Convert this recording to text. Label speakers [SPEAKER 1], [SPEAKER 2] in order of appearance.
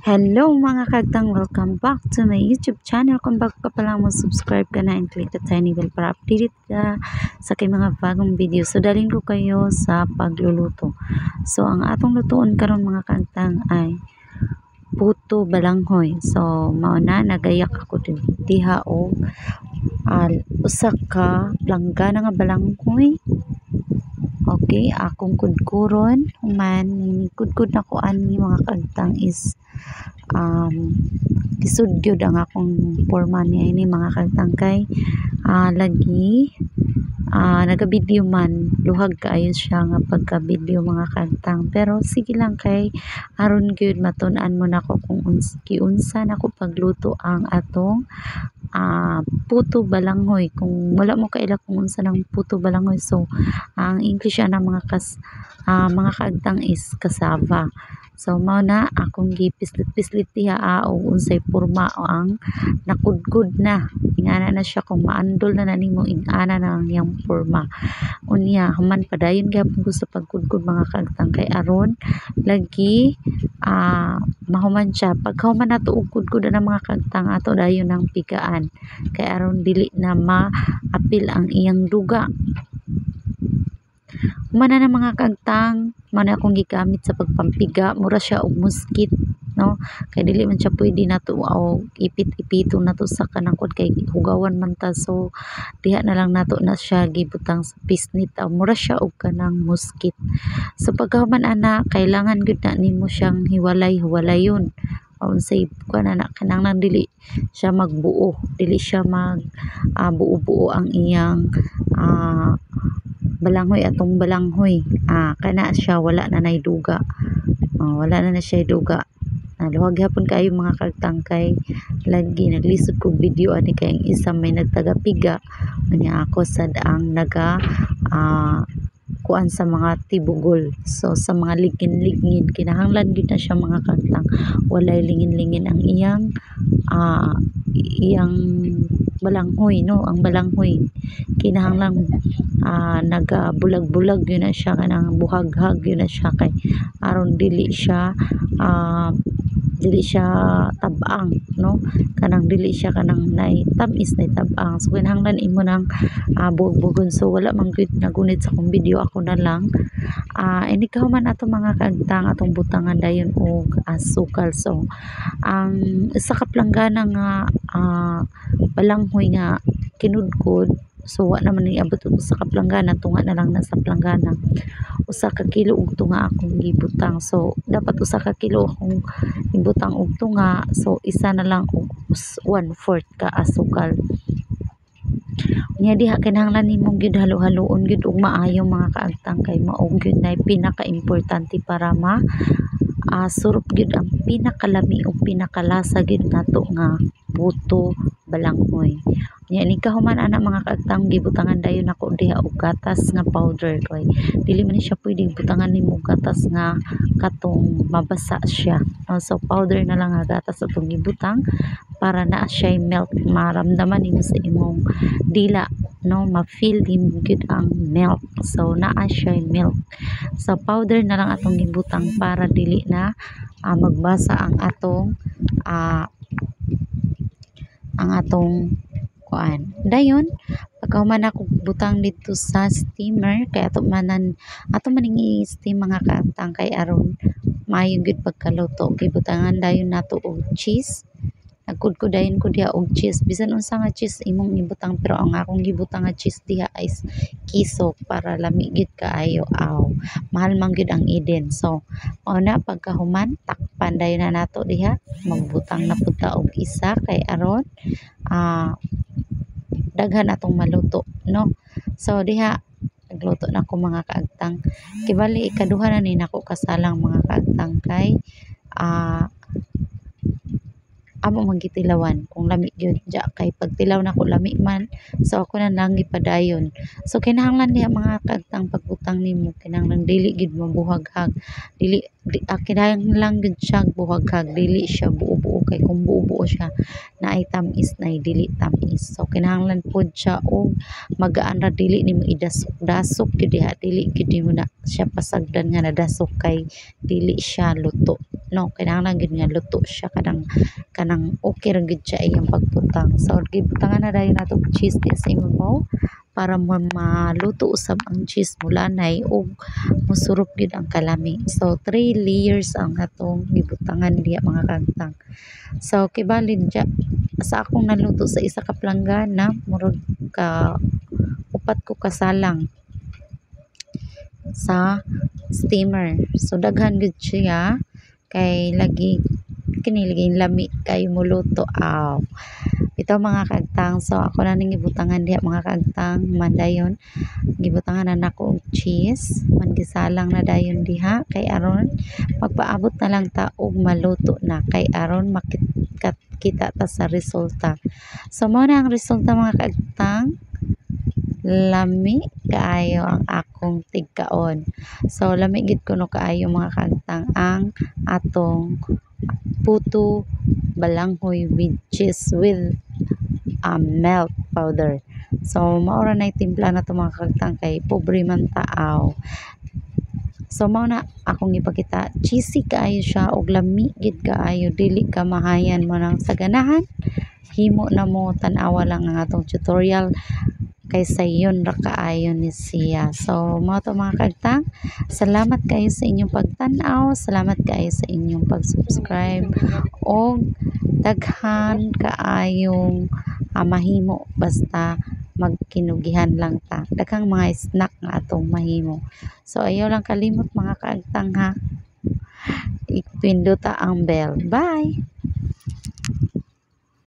[SPEAKER 1] Hello mga kagtang, welcome back to my YouTube channel. Kung bago ka pa lang mo, subscribe ka na and click the tiny bell para updated ka sa aking mga bagong video. So dalhin ko kayo sa pagluluto. So ang atong lutuon karon mga kagtang ay puto balanghoy. So mauna nagayak ako diha og usa ka langgana nga balanghoy. Okay, akong kudkuron human kudkud na ko ani mga kagtang is lisod gyud ang akong forma niya ini mga kagtang kay lagi naga-video man luhag kaayo siya nga pagka-video mga kagtang, pero sige lang kay aron gyud matun-an mo nako kung kiunsa nako pagluto ang atong puto balanghoy. Kung wala mo kaila kung unsa ng puto balanghoy, so ang English na mga mga kaagtang is cassava. So mao na akong gipislit-pislit diha o unsay porma o ang nakudkud na ingana na siya, kung maandol na nimo ingana na ang iyang porma unya human padayon gyapon ko sa pagkudkud mga kaagtang kay aron lagi mahuman siya. Pagkahuman nato og kudkud na mga kaagtang ato dayon ang pigaan kay aron dili na maapil ang iyang duga. Humana na mga kagtang, mana akong gigamit sa pagpampiga, mura siya og muskit, no? Kay dili man siya pwede nato o ipit-ipito nato sa kanangkod kay hugawan man ta, so diha na lang nato na siya gibutang sa pisnit. Mura siya og kanang muskit. So pagkahuman ana, kailangan gud na nimo siyang hiwalay-hiwalayon. Unsay kuan na kanang nang dili siya magbuo, dili siya mag buo-buo ang iyang balanghoy atong balanghoy. Kana siya wala na nay duga. Wala na siya duga. Luwag hapon kayo mga kagtang kay lagi naglisod ko video ani kay ang isa may nagtagapiga unya ako sad ang naga kuan sa mga tibugol. So sa mga ligin-ligin kinahanglan gid na siya mga kagtang walay lingin-lingin ang iyang balanghoy, no? Ang balanghoy kinahanglang nagabulag-bulag yun na siya, kanang buhaghag yun na siya kay aron dili siya tabang, no? Kanang dili siya kanang nay tamis nay tabang. So kinahanglan imo nang buog-bugon. So wala man gud nagunit sa kong video, ako na lang ini kahuman ato mga kagtang atong butangan dayon og asukal. So ang isa ka planggana nga balanghoy nga kinudkod, so wa naman ni abot og usa ka planggana, tunga na lang na sa planggana. Usa ka kilo og tunga akong gibutang, so dapat usa ka kilo akong ibutang og tunga, so isa na lang og 1/4 ka asukal. Nya diha kinahanglan nimo gyud halo-haloon gyud og maayo mga kaagtang kay mao gyud nay pinaka-importante para surup gyud ang pinakalami o pinakalasa gyud nato nga puto balanghoy. Nya ni kahuman ana mga kaagtang gibutangan dayon ako diha og gatas nga powder kay dili man siya pwedeng butangan nimo gatas nga katong mabasa siya. So powder na lang nga gatas atong gibutang para naa siya melt, maramdaman nimo sa imong dila, no? Ma-feel nimo gyud ang melt. So naa siya melt. So powder na lang atong gibutang para dili na magbasa ang atong kuan. Dayon pagkahuman ako butang dito sa steamer kay ato maning i-steam mga kaagtang kay aron maayo gyud pagkaluto. Gibutangan dayon nato og cheese. Nagkudkudayon ko diha og cheese, bisan unsa nga cheese imong ibutang, pero ang akong gibutang nga cheese diha is kiso para lami gyud kaayo. Mahal man gyud ang Eden. So una pagkahuman takpan dayon na nato diha, magbutang na pud ta og isa kay aron daghan atong maluto, no? So diha nagluto na ko mga kaagtang, kibali ikaduha na ni nako kasalang mga kaagtang kay amo magitilawan kung lami gyud ja, kay pagtilaw na ko lami man, so ako na lang gipadayon. So kinahanglan diha mga kaagtang pagbutang nimo kinahanglan dili gyud mabuhaghag, kinahanglan gyud siya buhaghag, dili siya buo-buo kay kung buo-buo siya naay tamis nay dili tamis. So kinahanglan pod siya og magaan ra, dili nimo idasok-dasok gyud diha, dili gyud nimo na siya pasagdan nga nadasok kay dili siya luto. no, kinahanglan gid nga luto siya kanang okay ra gid siya iyang pagbutang. So gibutangan na dayon nato cheese din sa ibabaw para maluto usab ang cheese mulanay ug musurop gid ang kalami. So 3 layers ang atong gibutangan diya mga kagtang. So kibalid dya sa akong naluto sa isa ka planggana murag ka upat ko kasalang sa steamer. So daghan gid siya kay lagi kini lagi lami kay muluto aw. Ito mga kagtang, so ako na ning gibutangan diha mga kagtang mandayon. Gibutangan na nako og cheese, man gisalang na dayon diha kay aron magpaabot na lang ta og maluto na kay aron kita ta sa resulta. So mao na ang resulta mga kagtang. Lami kaayo ang akong tigkaon. So lami gid kuno kaayo mga kagtang ang atong puto balanghoy with cheese with milk powder. So maura na timpla na to mga kagtang kay pobre man taaw. So mao na akong ipakita, cheesy kaayo siya og lami gid kaayo, dili ka mahayan mo nang sa ganahan. Himo na mo tan-awa lang ang atong tutorial kay sayon ra kaayo ni siya. So mao to mga kagtang, salamat kayo sa inyong pagtan-aw, salamat kayo sa inyong pag-subscribe og daghan kaayong mahimo basta magkinugihan lang ta. Daghang mga snack nga atong mahimo. So ayaw lang kalimot mga kaagtang ha. Ipinduta ang bell. Bye.